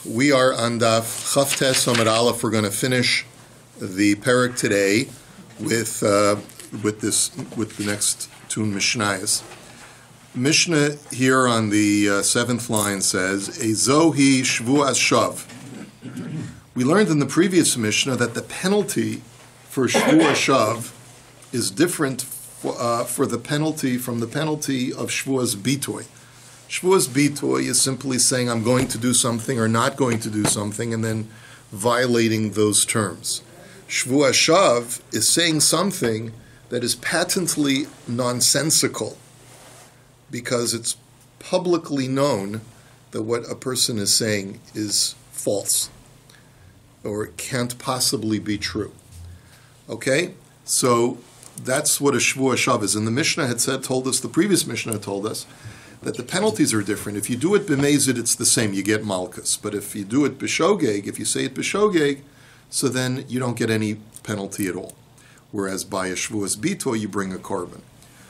We are on DAF Amud Aleph. We're going to finish the parak today with the next two Mishnayos. Mishnah here on the seventh line says, "Ezohi shvuas shav." We learned in the previous Mishnah that the penalty for shvuas shav is different from the penalty of shvuas bitoy. Shvuas bitoy is simply saying I'm going to do something or not going to do something and then violating those terms. Shvuas shav is saying something that is patently nonsensical because it's publicly known that what a person is saying is false or it can't possibly be true. Okay? So that's what a shvuas shav is. And the Mishnah the previous Mishnah had told us that the penalties are different. If you do it b'mezid, it's the same. You get malchus. But if you do it b'shogeg, if you say it b'shogeg, so then you don't get any penalty at all. Whereas by a shvuas bito, you bring a korban.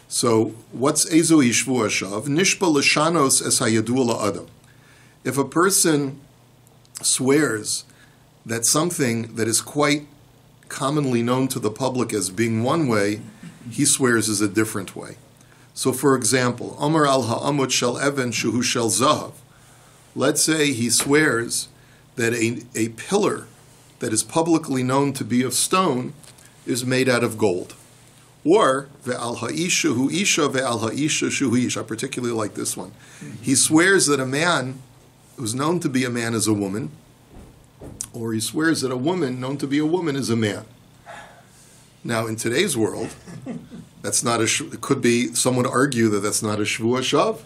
So what's ezoi shvuas shav? Nishba l'shanos es hayadu la'adam. If a person swears that something that is quite commonly known to the public as being one way, he swears is a different way. So, for example, Amar al ha'amut shel even shuhu shel zahav. Let's say he swears that a pillar that is publicly known to be of stone is made out of gold. Or, ve'al ha'isha hu isha ve'al ha'isha shuhu isha. I particularly like this one. He swears that a man who's known to be a man is a woman, or he swears that a woman known to be a woman is a man. Now, in today's world, that's not it could be, someone would argue that that's not a shvuas shav.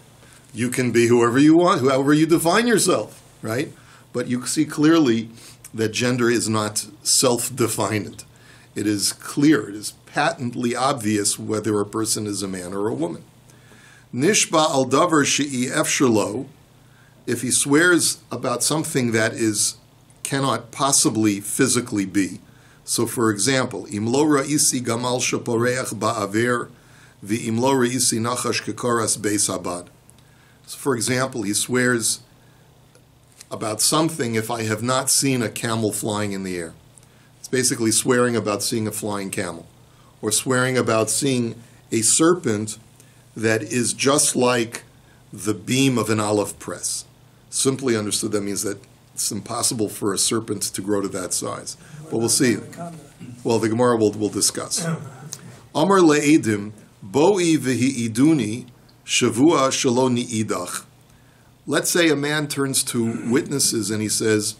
You can be whoever you want, however you define yourself, right? But you see clearly that gender is not self-defined. It is clear, it is patently obvious whether a person is a man or a woman. Nishba al davar she'i efshelo, if he swears about something that cannot possibly physically be. So, for example, imlo ra'isi gamal shaporeach ba'aver v'imlo ra'isi nachash kekoras beis habad. So, for example, he swears about something if I have not seen a camel flying in the air. It's basically swearing about seeing a flying camel, or swearing about seeing a serpent that is just like the beam of an olive press. Simply understood, that means that it's impossible for a serpent to grow to that size. But we'll see. Well, the Gemara will discuss. Amar le'edim, bo'i v'hi iduni, shavua shelo ni'idach. Let's say a man turns to witnesses and he says,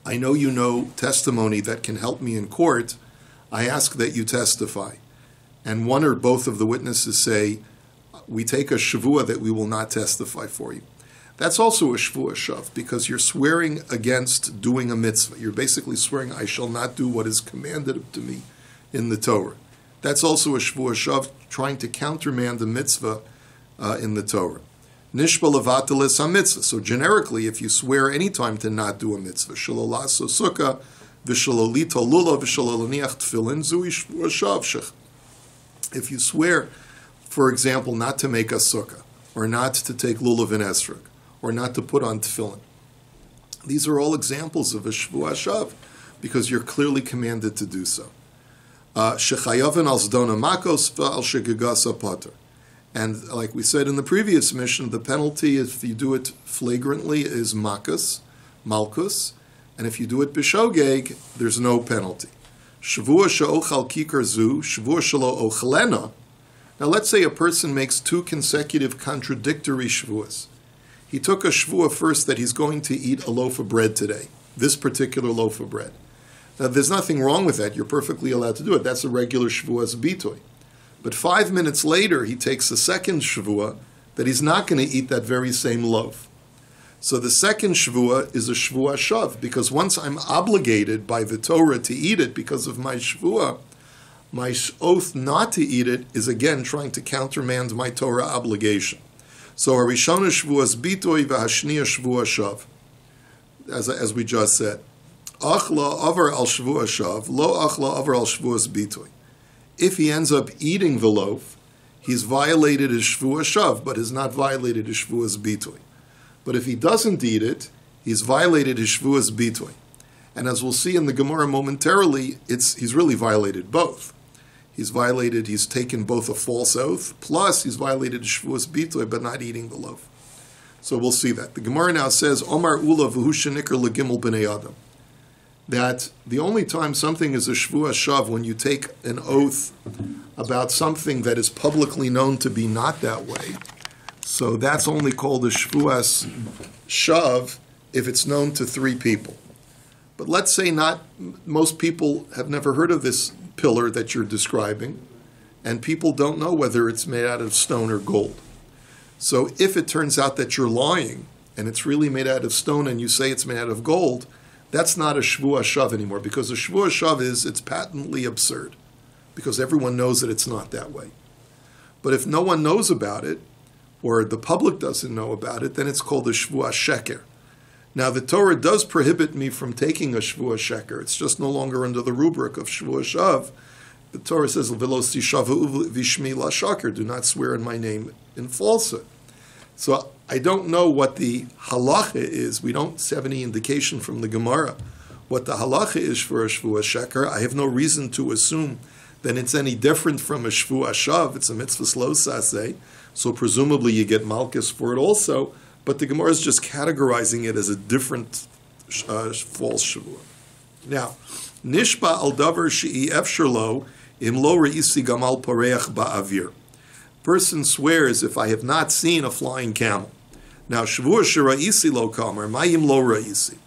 I know you know testimony that can help me in court. I ask that you testify. And one or both of the witnesses say, we take a shavua that we will not testify for you. That's also a shvuas shav, because you're swearing against doing a mitzvah. You're basically swearing, I shall not do what is commanded to me in the Torah. That's also a shvuas shav, trying to countermand a mitzvah in the Torah. Nishba levateles ha-mitzvah. So generically, if you swear any time to not do a mitzvah, shelo laso sukkah, v'shelo lito lulav, v'shelo laniach tefillin, zui shvuas shav. If you swear, for example, not to make a sukkah, or not to take lulav and esrog, or not to put on tefillin. These are all examples of a shvuas shav, because you're clearly commanded to do so. Shechayaven al zdona makos v'al shegagasa pater. And like we said in the previous mission, the penalty if you do it flagrantly is malchus, and if you do it b'shogeg, there's no penalty. Shavua she'ochal kikar zu, shavua shelo ochalena. Now let's say a person makes two consecutive contradictory shvuas. He took a shvuah first that he's going to eat a loaf of bread today, this particular loaf of bread. Now, there's nothing wrong with that. You're perfectly allowed to do it. That's a regular shvuas bitoy. But 5 minutes later, he takes a second shvuah that he's not going to eat that very same loaf. So the second shvuah is a shvuas shav, because once I'm obligated by the Torah to eat it because of my shvuah, my oath not to eat it is again trying to countermand my Torah obligation. So harishona shvuas bitoy v'hashniya shvuas shav, as we just said. Achla avar al shvuas shav, lo achla avar al shvuas bitoy. If he ends up eating the loaf, he's violated his shvuas shav, but has not violated his shvuas bitoy. But if he doesn't eat it, he's violated his shvuas bitoy. And as we'll see in the Gemara momentarily, he's really violated both. He's taken both a false oath, plus he's violated shvuas bitoy by not eating the loaf. So we'll see that. The Gemara now says, Omar Ula v'hu shenikr legimel b'nei adam. That the only time something is a shvuas shav when you take an oath about something that is publicly known to be not that way. So that's only called a shvuas shav if it's known to 3 people. But let's say most people have never heard of this pillar that you're describing, and people don't know whether it's made out of stone or gold. So if it turns out that you're lying, and it's really made out of stone, and you say it's made out of gold, that's not a shvuah shav anymore, because a shvuah shav it's patently absurd, because everyone knows that it's not that way. But if no one knows about it, or the public doesn't know about it, then it's called a shvuah sheker. Now, the Torah does prohibit me from taking a shvuah sheker. It's just no longer under the rubric of shvuah shav. The Torah says, "V'lo tishavu v'shmi la shaker," do not swear in my name in falsehood. So I don't know what the halacha is. We don't have any indication from the Gemara what the halacha is for a shvuah sheker. I have no reason to assume that it's any different from a shvuah shav. It's a mitzvah lo saseh, so presumably you get malchus for it also. But the Gemara is just categorizing it as a different false shvuah. Now, nishba al davar she'i efshar lo im lo re'isi gamal pareach ba'avir. Person swears if I have not seen a flying camel. Now, shvuah she'ra'isi lo kamer ma'im lo ra'isi.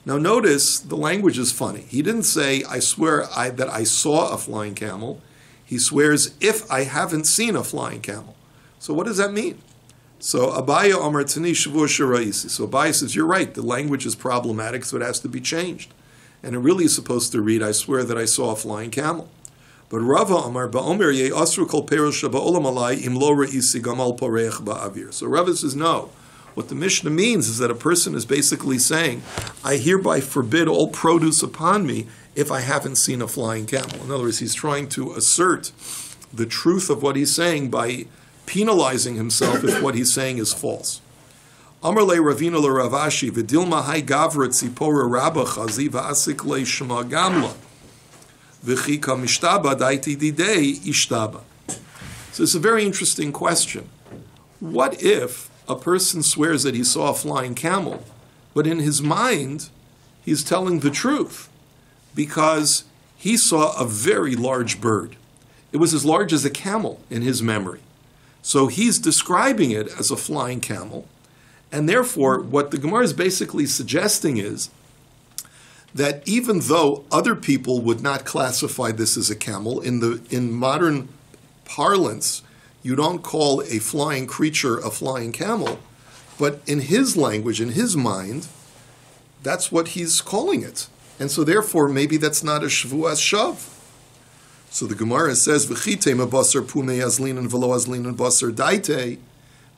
Now, notice the language is funny. He didn't say I swear that I saw a flying camel. He swears if I haven't seen a flying camel. So, what does that mean? So Abaya Omar Tani Shavuah Sharaisi. So Abaya says, you're right, the language is problematic, so it has to be changed. And it really is supposed to read, I swear that I saw a flying camel. But Rava Omar Ba'omer Ye Asru Kol Peril Shaba'olam Alai Im Lo Re'isi Gamal Poreach Ba'avir. So Rava says, no. What the Mishnah means is that a person is basically saying, I hereby forbid all produce upon me if I haven't seen a flying camel. In other words, he's trying to assert the truth of what he's saying by penalizing himself if what he's saying is false. Amar le Ravina le Ravashi v'dilma hai gavra tzipora rabba chazi v'asik le shema gamla v'chika mishtaba daiti didei ishtaba. So it's a very interesting question. What if a person swears that he saw a flying camel, but in his mind he's telling the truth because he saw a very large bird? It was as large as a camel in his memory. So he's describing it as a flying camel, and therefore what the Gemara is basically suggesting is that even though other people would not classify this as a camel, in modern parlance, you don't call a flying creature a flying camel, but in his language, in his mind, that's what he's calling it. And so therefore maybe that's not a shvuas shav. So the Gemara says, "V'chite mebasar punei azlinan v'lo azlinan basar daite."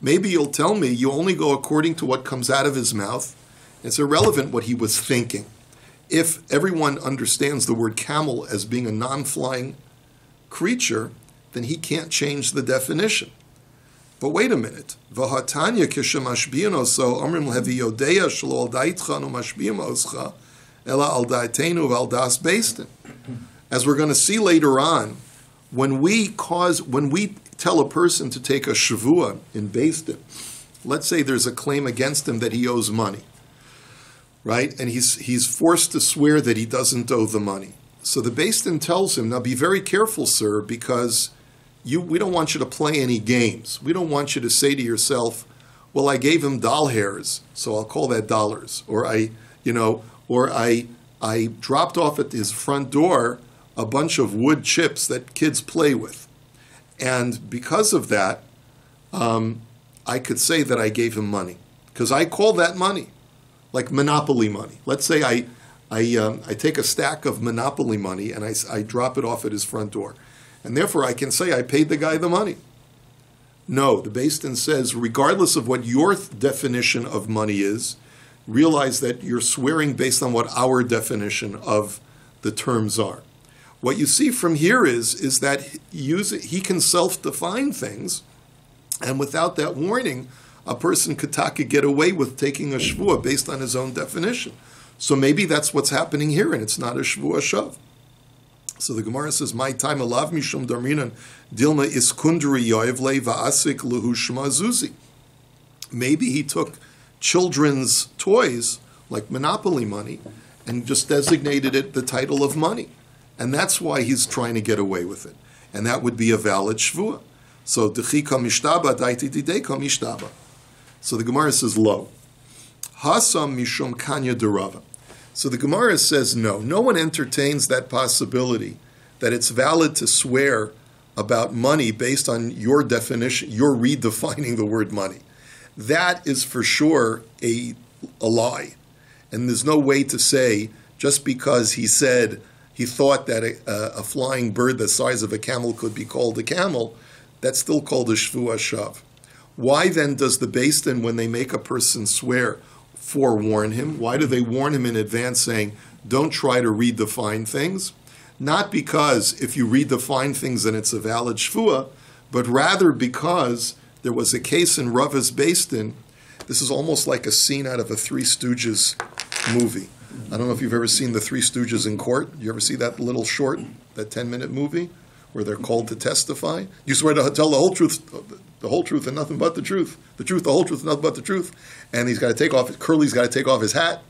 Maybe you'll tell me you only go according to what comes out of his mouth. It's irrelevant what he was thinking. If everyone understands the word camel as being a non-flying creature, then he can't change the definition. But wait a minute. V'hatanya k'shemashbiyan oso omrim levi yodeya shelo al daitcha no mashbiyan oscha ela al daitenu v'al das beistin. As we're going to see later on, when we tell a person to take a shavua in Beis Din, let's say there's a claim against him that he owes money, right? And he's forced to swear that he doesn't owe the money. So the Beis Din tells him, now be very careful, sir, because we don't want you to play any games. We don't want you to say to yourself, well, I gave him doll hairs, so I'll call that dollars. Or I dropped off at his front door a bunch of wood chips that kids play with. And because of that, I could say that I gave him money. Because I call that money, like Monopoly money. Let's say I take a stack of Monopoly money and I drop it off at his front door. And therefore I can say I paid the guy the money. No, the Beis Din says, regardless of what your definition of money is, realize that you're swearing based on what our definition of the terms are. What you see from here is that he can self-define things, and without that warning, a person could get away with taking a shvuah based on his own definition. So maybe that's what's happening here, and it's not a shvuah shav. So the Gemara says, "My time alav mishum darminan dilma iskundri yoev le va'asik luhu shma zuzi." Maybe he took children's toys, like Monopoly money, and just designated it the title of money. And that's why he's trying to get away with it. And that would be a valid shvuah. So, Dechika mishtaba, daiti dideka mishtaba. So the Gemara says, lo. Hasam mishum kanya derava. So the Gemara says, no one entertains that possibility that it's valid to swear about money based on your definition, you're redefining the word money. That is for sure a lie. And there's no way to say, just because he said he thought that a flying bird the size of a camel could be called a camel, that's still called a shvuah shav. Why then does the Beis Din, when they make a person swear, forewarn him? Why do they warn him in advance saying, don't try to redefine things? Not because if you redefine things then it's a valid shvuah, but rather because there was a case in Rava's Beis Din. This is almost like a scene out of a Three Stooges movie. I don't know if you've ever seen the Three Stooges in court. You ever see that little short, that 10-minute movie where they're called to testify? You swear to tell the whole truth and nothing but the truth. The truth, the whole truth, and nothing but the truth. And he's got to take off, Curly's got to take off his hat,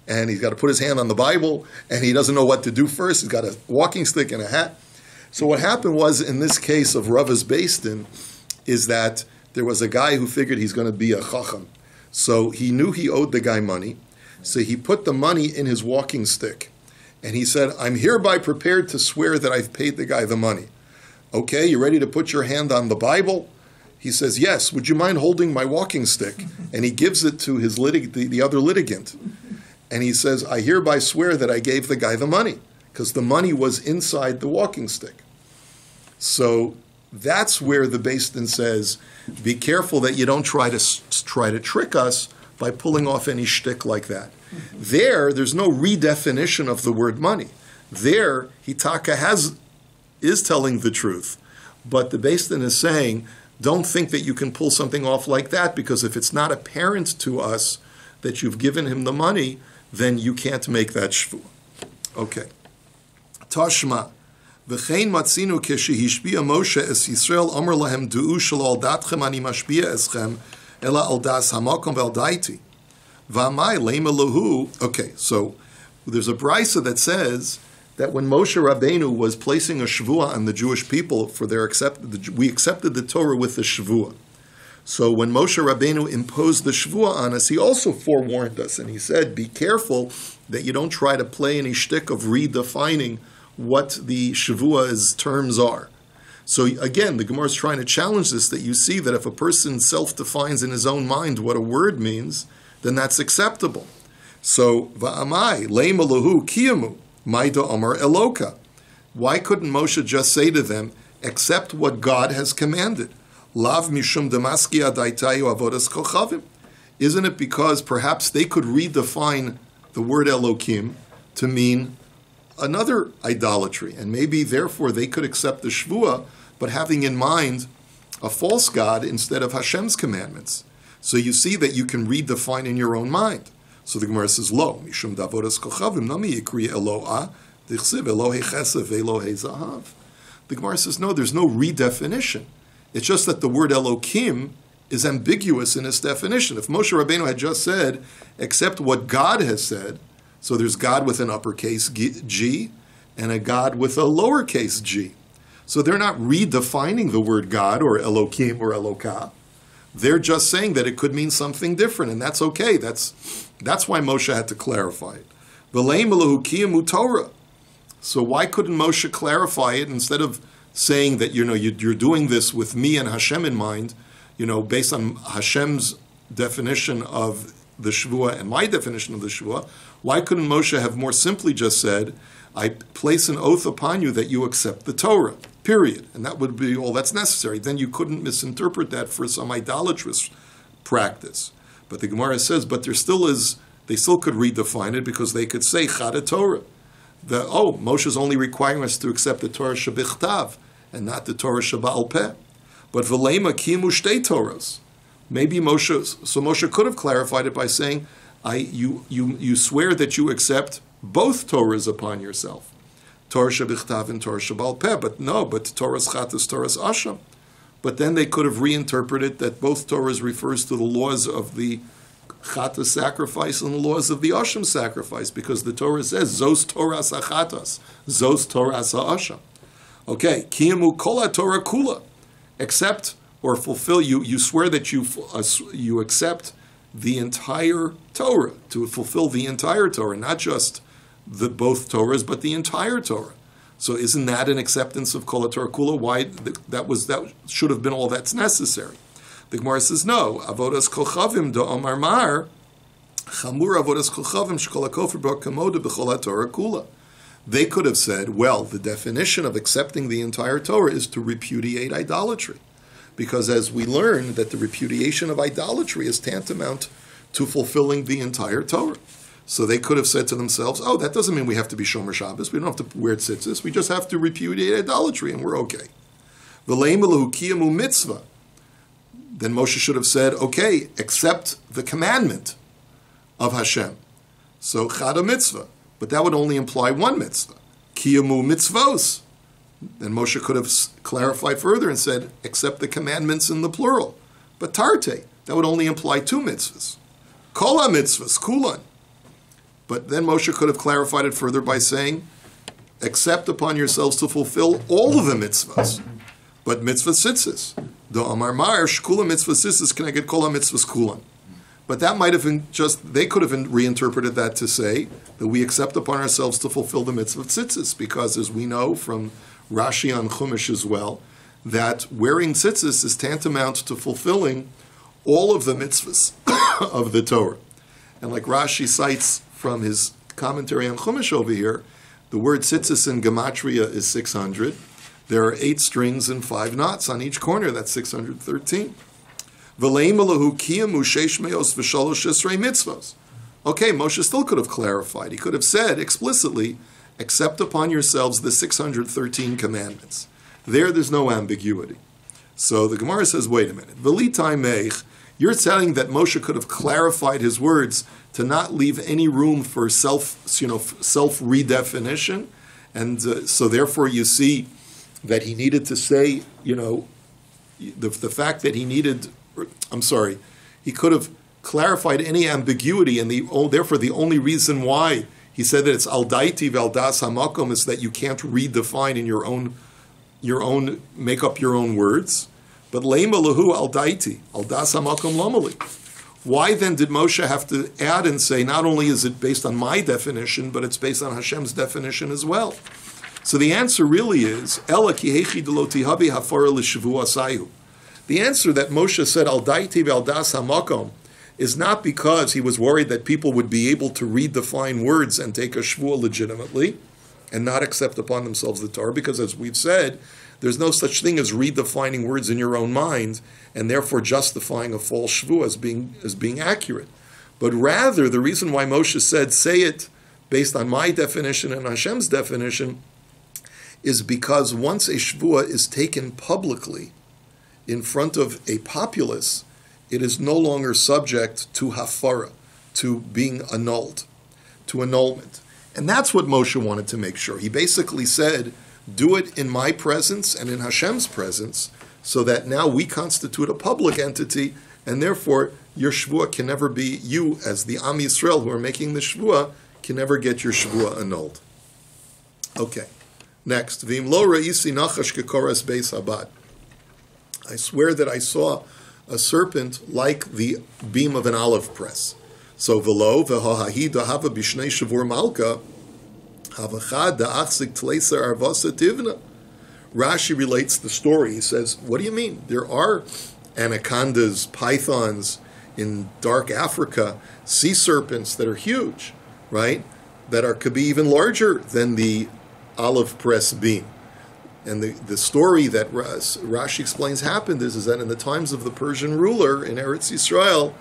and he's got to put his hand on the Bible, and he doesn't know what to do first. He's got a walking stick and a hat. So what happened was, in this case of Rava's Beis Din, is that there was a guy who figured he's going to be a chacham. So he knew he owed the guy money. So he put the money in his walking stick. And he said, I'm hereby prepared to swear that I've paid the guy the money. Okay, you ready to put your hand on the Bible? He says, yes, would you mind holding my walking stick? And he gives it to his the other litigant. And he says, I hereby swear that I gave the guy the money, because the money was inside the walking stick. So that's where the Beis Din says, be careful that you don't try to trick us by pulling off any shtick like that. There's no redefinition of the word money. There, Hitaka is telling the truth. But the Beis Din is saying, don't think that you can pull something off like that, because if it's not apparent to us that you've given him the money, then you can't make that shvuah. Okay. Tashma. V'chein matzinu keshehishbiya Moshe es Yisrael amar lahem du'u shelo al datchem ani mashbiya eschem ela al das hamakom vel daiti. V'amai leima lahu. Okay, so there's a brisa that says that when Moshe Rabbeinu was placing a shvuah on the Jewish people for we accepted the Torah with the shvuah. So when Moshe Rabbeinu imposed the shvuah on us, he also forewarned us, and he said, be careful that you don't try to play any shtick of redefining what the shvuah's terms are. So again, the Gemara is trying to challenge this, that you see that if a person self-defines in his own mind what a word means, then that's acceptable. So, va'amai, leima lahu kiyamu, maida amar eloka. Why couldn't Moshe just say to them, accept what God has commanded? Lav mishum damaski adaitayu avodas kochavim. Isn't it because perhaps they could redefine the word Elokim to mean another idolatry, and maybe therefore they could accept the shvuah, but having in mind a false god instead of Hashem's commandments. So you see that you can redefine in your own mind. So the Gemara says, lo, mishum davodas kochavim nami yikri Eloah, dichsiv Elohei chesed ve'Elohei zahav. The Gemara says, no, there's no redefinition. It's just that the word Elokim is ambiguous in its definition. If Moshe Rabbeinu had just said, accept what God has said, so there's God with an uppercase G and a God with a lowercase g. So they're not redefining the word God or Elokim or Elokah. They're just saying that it could mean something different, and that's okay. That's why Moshe had to clarify it. V'leim elohu kiyamu Torah. So why couldn't Moshe clarify it instead of saying that you're doing this with me and Hashem in mind, based on Hashem's definition of the shvuah and my definition of the shvuah? Why couldn't Moshe have more simply just said, I place an oath upon you that you accept the Torah, period. And that would be all that's necessary. Then you couldn't misinterpret that for some idolatrous practice. But the Gemara says, but they still could redefine it, because they could say, Chada Torah. Moshe's only requiring us to accept the Torah shebichtav and not the Torah sheba'al peh. But v'leima kimu shtei Torahs. Maybe Moshe could have clarified it by saying, you swear that you accept both Torahs upon yourself. Torah shebichtav and Torah shebal peh, but Torah's chatas, Torah's asham. But then they could have reinterpreted that both Torahs refers to the laws of the chatas sacrifice and the laws of the asham sacrifice, because the Torah says, Zos Torahs hachatas, Zos Torahs ha'asham. Okay, kiyamu kol Torah kula, accept or fulfill, you swear that you accept the entire Torah, to fulfill the entire Torah, not just the both Torahs, but the entire Torah. So isn't that an acceptance of Kol HaTorah Kula? Why that should have been all that's necessary? The Gemara says no. Avodas Kochavim do Omar Mar Chamur Avodas Kochavim Shekol HaKofer B'Kamoda B'Chol HaTorah Kula. They could have said, well, the definition of accepting the entire Torah is to repudiate idolatry, because as we learn that the repudiation of idolatry is tantamount to fulfilling the entire Torah. So they could have said to themselves, oh, that doesn't mean we have to be Shomer Shabbos. We don't have to wear tzitzis. We just have to repudiate idolatry and we're okay. V'leimalahu kiyamu mitzvah. Then Moshe should have said, okay, accept the commandment of Hashem. So chada mitzvah. But that would only imply one mitzvah. Kiyamu mitzvos. Then Moshe could have clarified further and said, accept the commandments in the plural. But tarte, that would only imply two mitzvahs. Kol ha-mitzvahs, kulan. But then Moshe could have clarified it further by saying, accept upon yourselves to fulfill all of the mitzvahs. But mitzvah tzitzis. Do amar mar, shkula mitzvah tzitzis, can I get kol ha-mitzvahs kulan? But that might have been they could have reinterpreted that to say that we accept upon ourselves to fulfill the mitzvah tzitzis, because as we know from Rashi on Chumash as well, that wearing tzitzis is tantamount to fulfilling all of the mitzvahs of the Torah. And like Rashi cites from his commentary on Chumash over here, the word tzitzis in Gematria is 600. There are 8 strings and 5 knots on each corner. That's 613. Okay, Moshe still could have clarified. He could have said explicitly, accept upon yourselves the 613 commandments. There's no ambiguity. So the Gemara says, wait a minute. You're telling that Moshe could have clarified his words to not leave any room for self-redefinition. And so therefore you see that he needed to say, the fact that he needed, he could have clarified any ambiguity, and therefore the only reason why he said that it's al daiti vel das hamakom is that you can't redefine in your own make up your own words. But leima lahu al daiti al das hamakom lomali. Why then did Moshe have to add and say not only is it based on my definition, but it's based on Hashem's definition as well? So the answer really is ela ki hechi delo tihabi hafara l'shavua sayu. The answer that Moshe said al daiti vel das hamakom is not because he was worried that people would be able to redefine words and take a shvuah legitimately and not accept upon themselves the Torah, because as we've said, there's no such thing as redefining words in your own mind and therefore justifying a false shvuah as being accurate. But rather, the reason why Moshe said, say it based on my definition and Hashem's definition, is because once a shvuah is taken publicly in front of a populace, it is no longer subject to hafara, to being annulled, to annulment. And that's what Moshe wanted to make sure. He basically said, do it in my presence and in Hashem's presence, so that now we constitute a public entity, and therefore your shvuah can never be, you as the Am Yisrael who are making the shvuah, can never get your shvuah annulled. Okay, next. V'im lo ra'isi nachash kekoras beis habad. I swear that I saw a serpent like the beam of an olive press. So v'lo v'hahahi dahava b'shnei shavur malka havachad da'achzik tleisa arvasa tivna. Rashi relates the story. He says, what do you mean? There are anacondas, pythons in dark Africa, sea serpents that are huge, right? That could be even larger than the olive press beam. And the story that Rashi explains happened is that in the times of the Persian ruler in Eretz Yisrael,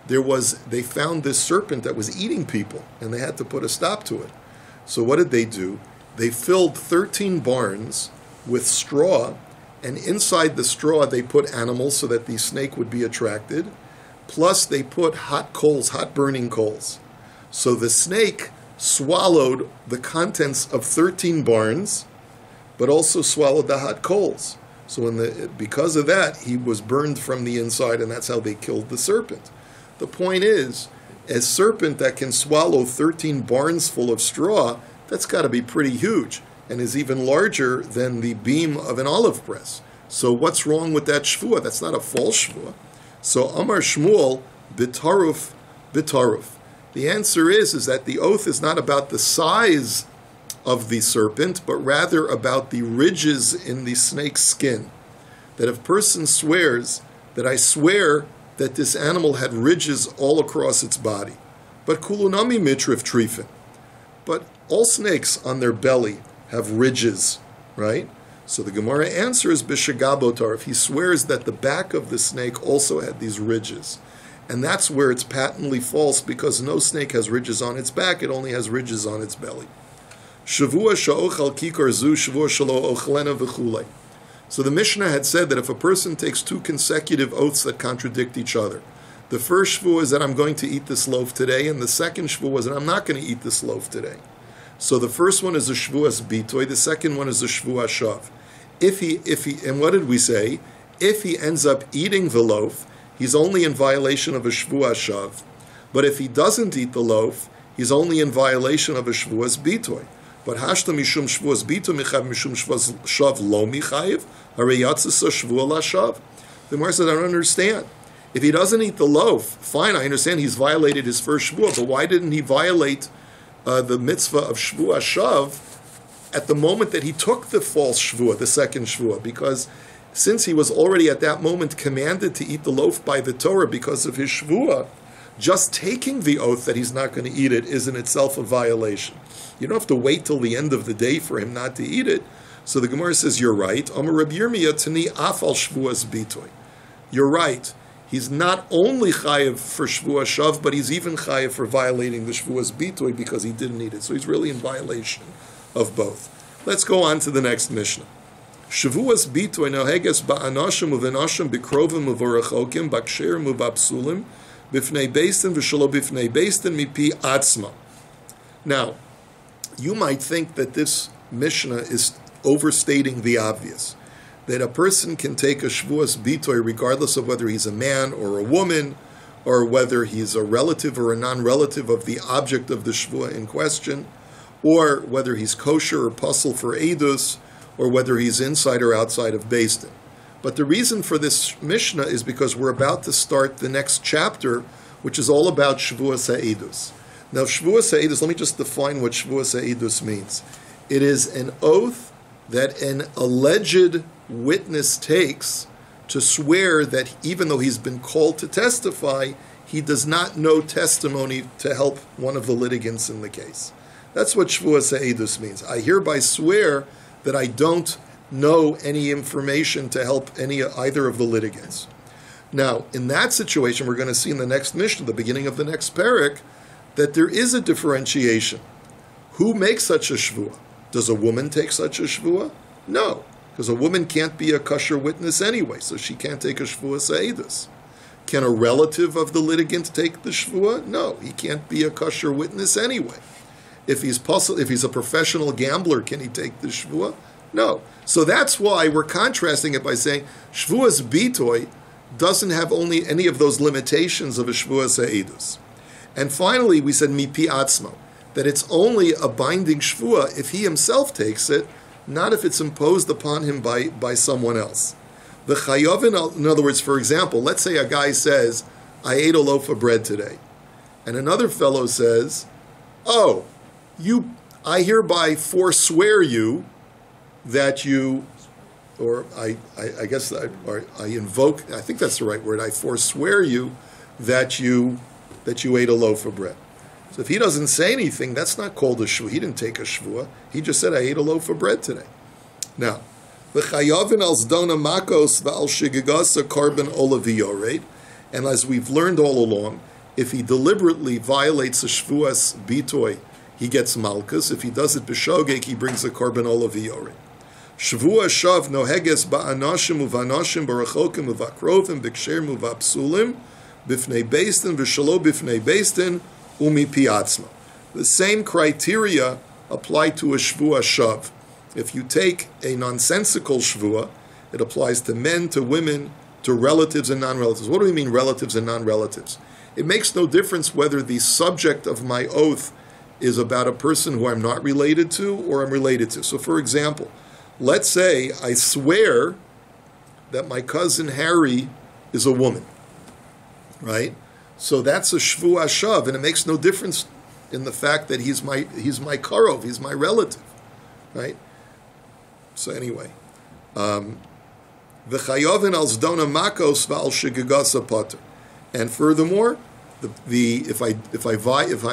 they found this serpent that was eating people, and they had to put a stop to it. So what did they do? They filled 13 barns with straw and inside the straw they put animals so that the snake would be attracted, plus they put hot coals, hot burning coals. So the snake swallowed the contents of 13 barns, but also swallowed the hot coals. So because of that, he was burned from the inside, and that's how they killed the serpent. The point is, a serpent that can swallow 13 barns full of straw, that's got to be pretty huge, and is even larger than the beam of an olive press. So what's wrong with that shvuah? That's not a false shvuah. So Amar Shmuel, bitaruf, bitaruf. The answer is that the oath is not about the size of the serpent, but rather about the ridges in the snake's skin. That if a person swears that I swear that this animal had ridges all across its body, but kulunami mitrif trifin, but all snakes on their belly have ridges, right? So the Gemara answer is b'shagabotar, if he swears that the back of the snake also had these ridges. And that's where it's patently false, because no snake has ridges on its back, it only has ridges on its belly. Shavua sha'ochal kikar zu, shavua shalo ochlena v'chulei. So the Mishnah had said that if a person takes two consecutive oaths that contradict each other, the first shvuah is that I'm going to eat this loaf today, and the second shvuah is that I'm not going to eat this loaf today. So the first one is a shvuas bitoy, the second one is a shvuah shav. If he, and what did we say? If he ends up eating the loaf, he's only in violation of a shvuah shav. But if he doesn't eat the loaf, he's only in violation of a shvuas bitoy. But hashta mishum shvuas bitoy michav mishum shvuas shav lo michayiv hareyatzis shvuah la shav. The Gemara said, I don't understand. If he doesn't eat the loaf, fine, I understand he's violated his first shvuah, but why didn't he violate the mitzvah of shvuah shav at the moment that he took the false shvuah, the second shvuah? Because since he was already at that moment commanded to eat the loaf by the Torah because of his shvuah, just taking the oath that he's not going to eat it is in itself a violation. You don't have to wait till the end of the day for him not to eat it. So the Gemara says, you're right. Amar Rabbi Yirmiyah tani afal shvuas bitoy. You're right. He's not only chayiv for shvuah shav, but he's even chayiv for violating the shvuas bitoy because he didn't eat it. So he's really in violation of both. Let's go on to the next Mishnah. Shavuos bitoy noheges ba'anashim uvenashim bikrovim uvorachokim baksherim ubapsulim bifnei beistin v'shalo bifnei beistin mipi atzma. Now, you might think that this Mishnah is overstating the obvious, that a person can take a shavuos bitoy regardless of whether he's a man or a woman, or whether he's a relative or a non-relative of the object of the shvuah in question, or whether he's kosher or puzzle for edus, or whether he's inside or outside of Beis Din. But the reason for this Mishnah is because we're about to start the next chapter, which is all about Shavuos HaEdus. Now, Shavuos HaEdus, let me just define what Shavuos HaEdus means. It is an oath that an alleged witness takes to swear that even though he's been called to testify, he does not know testimony to help one of the litigants in the case. That's what Shavuos HaEdus means. I hereby swear that I don't know any information to help either of the litigants. Now, in that situation, we're going to see in the next Mishnah, the beginning of the next parak, that there is a differentiation. Who makes such a shvuah? Does a woman take such a shvuah? No, because a woman can't be a kosher witness anyway, so she can't take a shvuah ha'edus. Can a relative of the litigant take the shvuah? No, he can't be a kosher witness anyway. If he's a professional gambler, can he take the shvuah? No. So that's why we're contrasting it by saying shvuas bitoy doesn't have only any of those limitations of a shvuas ha'edus. And finally, we said mipi atzmo, that it's only a binding shvuah if he himself takes it, not if it's imposed upon him by someone else. The chayovin, in other words, for example, let's say a guy says, I ate a loaf of bread today. And another fellow says, oh, I hereby forswear you that you, or I invoke, I think that's the right word, I forswear you that you ate a loaf of bread. So if he doesn't say anything, that's not called a shvuah. He didn't take a shvuah. He just said, I ate a loaf of bread today. Now, v'chayavin al zdona makos v'al shigigasa korban olaviyored. And as we've learned all along, if he deliberately violates a shvuas bitoy, he gets malchus. If he does it b'shogeg, he brings a korban olaviyored. Shavua shav noheges ba'anashim uvanashim barachokim uvakrovim biksherim uvapsulim bifnei beistin v'shalo bifnei beistin umi piatzma. The same criteria apply to a shvua shav. If you take a nonsensical shvua, it applies to men, to women, to relatives and non-relatives. What do we mean relatives and non-relatives? It makes no difference whether the subject of my oath is about a person who I'm not related to or I'm related to. So for example, let's say I swear that my cousin Harry is a woman, right? So that's a shvua shav, and it makes no difference in the fact that he's my karov, he's my relative, right? So anyway, v'chayovin al zdona makos v'al shegagasa pater. And furthermore, if I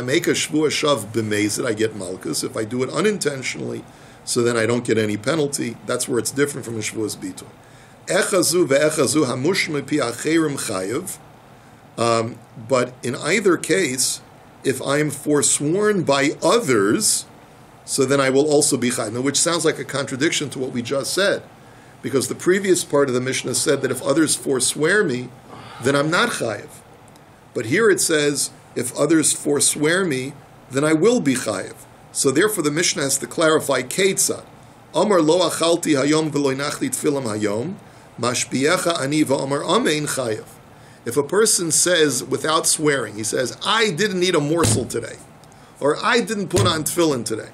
make a shvua shav b'mezid, I get malchus. If I do it unintentionally, so then I don't get any penalty. That's where it's different from a shvuas bitul. Echazu ve'echazu hamush mepi acherim chayev. But in either case, if I am forsworn by others, so then I will also be chayev. Now, which sounds like a contradiction to what we just said, because the previous part of the Mishnah said that if others forswear me, then I'm not chayev. But here it says, if others forswear me, then I will be chayev. So therefore the Mishnah has to clarify Ketzad. Amar lo achalti hayom v'lo inachli tfilam hayom, mashbiyecha ani v'amar amein chayev. If a person says without swearing, he says, I didn't eat a morsel today, or I didn't put on tefillin today,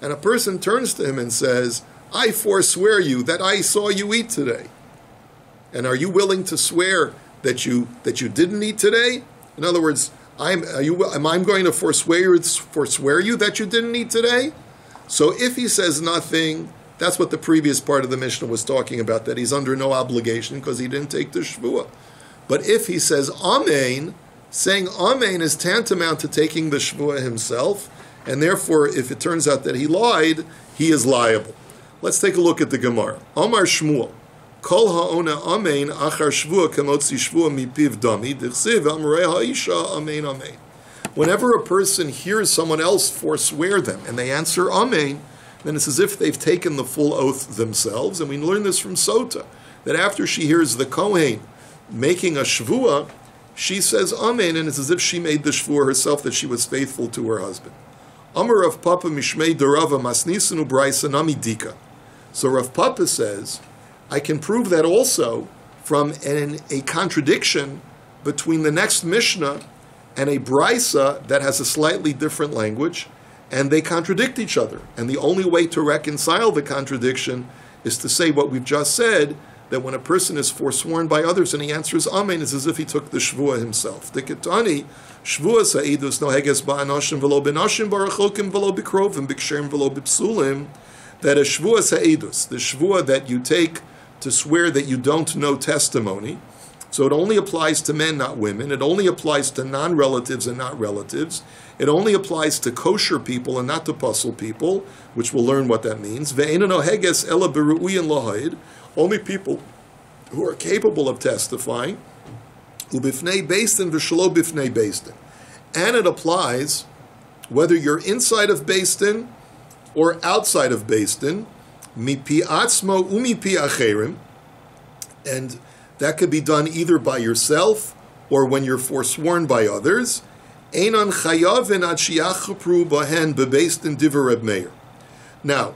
and a person turns to him and says, I forswear you that I saw you eat today. And are you willing to swear that you didn't eat today? In other words, am I going to forswear you that you didn't eat today? So if he says nothing, that's what the previous part of the Mishnah was talking about, that he's under no obligation because he didn't take the shvuah. But if he says amen, saying amen is tantamount to taking the shvuah himself, and therefore if it turns out that he lied, he is liable. Let's take a look at the Gemara. Amar Shmuel. Kol ha'ona amen achar shvua kamotzi shvua mipiv dami dichsiv amrei ha'isha amen amen. Whenever a person hears someone else forswear them and they answer amen, then it's as if they've taken the full oath themselves. And we learn this from Sota, that after she hears the Kohen making a shvua, she says amen, and it's as if she made the shvua herself that she was faithful to her husband. Amar Rav Papa mishmei derava masnisanu braysa nami dika. So Rav Papa says, I can prove that also from a contradiction between the next Mishnah and a Brisa that has a slightly different language, and they contradict each other. And the only way to reconcile the contradiction is to say what we've just said, that when a person is forsworn by others and he answers Amen, it's as if he took the Shvuah himself. The Ketani, Shvuah Sa'idus noheges ba'anashim v'lo b'nashim barachokim v'lo b'krovim b'ksherim v'lo b'psulim, that a Shvuah Sa'idus, the Shvuah that you take to swear that you don't know testimony. So it only applies to men, not women. It only applies to non-relatives and not relatives. It only applies to kosher people and not to puzzle people, which we'll learn what that means. Only people who are capable of testifying. And it applies whether you're inside of Beis Din or outside of Beis Din. Mipi atzmo umipi acherim, and that could be done either by yourself or when you're forsworn by others. Einan chayavin ad shiachapru bahen bebeis din divrei Reb Meir. Now,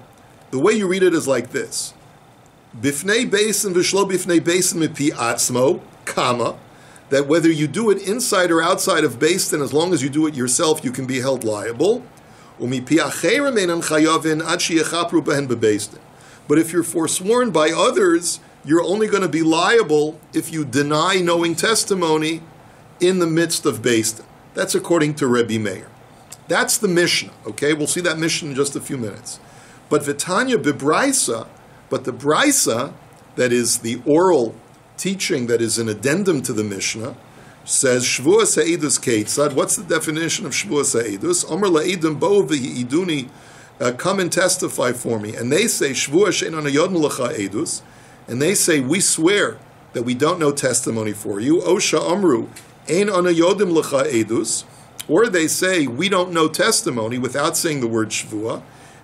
the way you read it is like this: bifnei beisin v'shlo bifnei beisin mipi atzmo, comma, that whether you do it inside or outside of Beis Din, as long as you do it yourself, you can be held liable. Umipi acherim einan chayavin ad shiachapru bahen bebeis din. But if you're forsworn by others, you're only going to be liable if you deny knowing testimony in the midst of Beis Din. That's according to Rabbi Meir. That's the Mishnah, okay? We'll see that Mishnah in just a few minutes. But Vitanya Bibraisa, but the Braisa, that is the oral teaching that is an addendum to the Mishnah, says, Shvua Sa'idus Keitzad. What's the definition of Shvua Sa'idus? Omer La'idum Bo V'Yi'iduni, come and testify for me. And they say, Shvua She'enon Hayodnu L'cha Edus, and they say, we swear that we don't know testimony for you. Osha Amru, Ein Anayodim L'cha Edus, or they say, we don't know testimony without saying the word Shvua.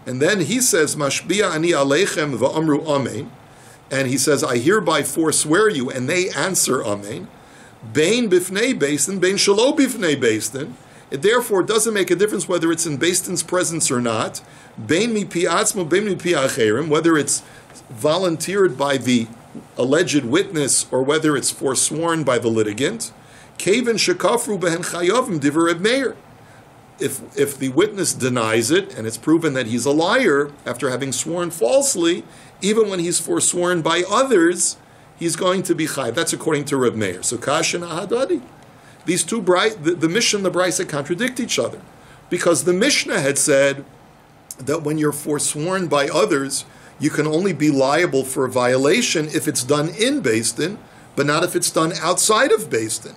And then he says, Mashbiya ani aleichem va'amru amen. And he says, I hereby forswear you, and they answer amen. Bein bifnei beistin, bein shalo bifnei beistin. It therefore doesn't make a difference whether it's in beistin's presence or not. Bein mipi atzmo, bein mipi acherim, whether it's volunteered by the alleged witness or whether it's forsworn by the litigant. Kevin shekafru behen chayavim divrei Reb Meir. If the witness denies it and it's proven that he's a liar after having sworn falsely, even when he's forsworn by others, he's going to be chayiv. That's according to Reb Meir. So kashin ahadadi. These two the Mishnah and the Brisa contradict each other, because the Mishnah had said that when you're forsworn by others, you can only be liable for a violation if it's done in Beis Din, but not if it's done outside of Beis Din.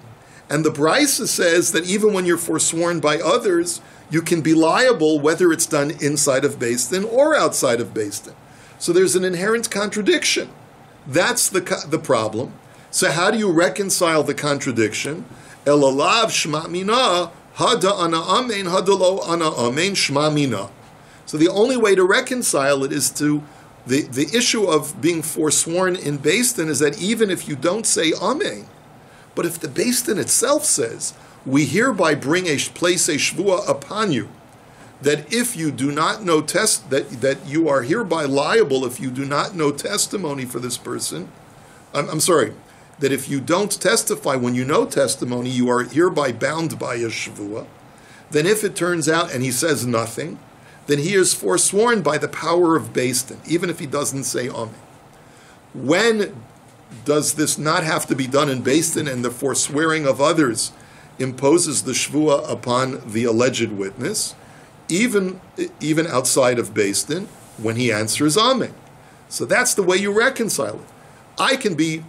And the Brisa says that even when you're forsworn by others, you can be liable whether it's done inside of Beis Din or outside of Beis Din. So there's an inherent contradiction. That's the problem. So how do you reconcile the contradiction? Elalav shma mina, hada ana amen, hada lo ana amen, shma mina. So the only way to reconcile it is to the issue of being forsworn in Beis Din is that even if you don't say amen, but if the Beis Din itself says, we hereby place a shvuah upon you, that if you do not know that you are hereby liable if you do not know testimony for this person, that if you don't testify when you know testimony, you are hereby bound by a shvuah, then if it turns out and he says nothing, then he is forsworn by the power of Beis Din, even if he doesn't say amen. When does this not have to be done in Beis Din and the forswearing of others imposes the shvuah upon the alleged witness, even outside of Beis Din, when he answers amen? So that's the way you reconcile it. I can be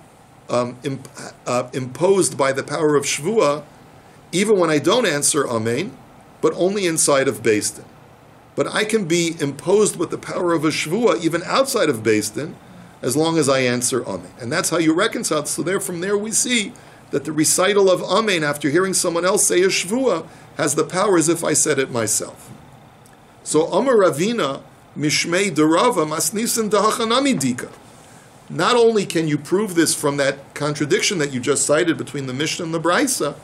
imposed by the power of shvuah even when I don't answer amen, but only inside of Beis Din. But I can be imposed with the power of a shvuah even outside of Beis Din, as long as I answer amen. And that's how you reconcile. So from there we see that the recital of amen after hearing someone else say a shvuah has the power as if I said it myself. So Amar Ravina mishmei derava masnisin dahachanami dika. Not only can you prove this from that contradiction that you just cited between the Mishnah and the Brisa,